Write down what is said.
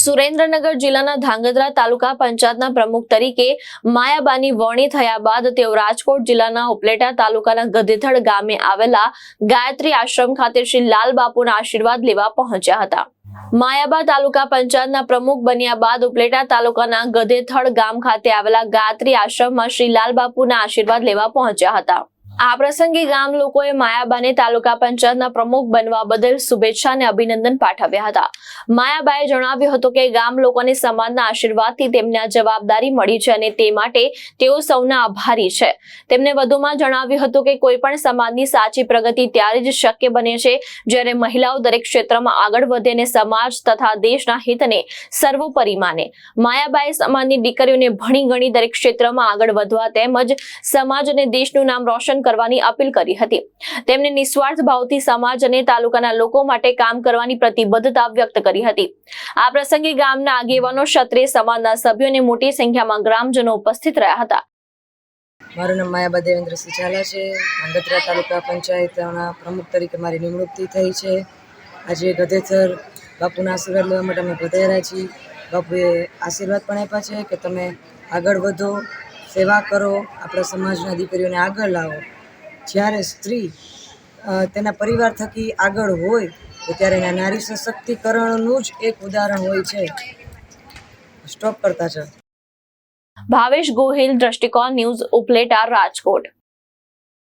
સુરેન્દ્રનગર જિલ્લાના ધાંગધ્રા તાલુકા પંચાયતના પ્રમુખ તરીકે માયાબાની વરણી થયા બાદ તેઓ રાજકોટ જિલ્લાના ઉપલેટા તાલુકાના ગધેથડ ગામે આવેલા ગાયત્રી આશ્રમ ખાતે શ્રી લાલ બાપુના આશીર્વાદ લેવા પહોંચ્યા હતા। માયાબા તાલુકા પંચાયતના પ્રમુખ બન્યા બાદ ઉપલેટા તાલુકાના ગધેથડ ગામ ખાતે આવેલા ગાયત્રી આશ્રમમાં શ્રી લાલ બાપુના આશીર્વાદ લેવા પહોંચ્યા હતા। આ પ્રસંગે ગામ લોકોએ માયાબાને તાલુકા પંચાયતના પ્રમુખ બનવા બદલ શુભેચ્છા અને અભિનંદન પાઠવ્યા હતા। માયાબાએ જણાવ્યું હતું કે ગામ લોકોને સમાજના આશીર્વાદથી તેમને આ જવાબદારી મળી છે અને તે માટે તેઓ સૌના આભારી છે। તેમણે વધુમાં જણાવ્યું હતું કે કોઈ પણ સમાજની સાચી પ્રગતિ ત્યારે જ શક્ય બને છે જ્યારે મહિલાઓ દરેક ક્ષેત્રમાં આગળ વધે અને સમાજ તથા દેશના હિતને સર્વોપરી માને। માયાબાએ સમાજની દીકરીઓને ભણી ગણી દરેક ક્ષેત્રમાં આગળ વધવા તેમજ સમાજ અને દેશનું નામ રોશન કરવાની અપીલ કરી હતી। તેમણે નિસ્વાર્થ ભાવથી સમાજ અને તાલુકાના લોકો માટે કામ કરવાની પ્રતિબદ્ધતા વ્યક્ત કરી હતી। આ પ્રસંગે ગામના આગેવાનો, ક્ષત્રિય સમાજના સભ્યો અને મોટી સંખ્યામાં ગ્રામજનો ઉપસ્થિત રહ્યા હતા। મારું નામ માયાબા દેવેન્દ્રસિંહ ઝાલા છે। ધાંગધ્રા તાલુકા પંચાયતના પ્રમુખ તરીકે મારી નિમણૂક થઈ છે। આજે ગધેથર બાપુના આશીર્વાદ લેવા માટે અમે પધાર્યા છીએ। બાપુએ આશીર્વાદ પણ આપ્યા છે કે તમે આગળ વધો, સેવા કરો, આપણા સમાજના દીકરીઓને આગળ લાવો। જ્યારે સ્ત્રી તેના પરિવાર થકી આગળ હોય તો ત્યારે એના નારી સશક્તિકરણનું જ એક ઉદાહરણ હોય છે। સ્ટોપ કરતા છે। ભાવેશ ગોહિલ, દ્રષ્ટિકોણ ન્યૂઝ, ઉપલેટા, રાજકોટ।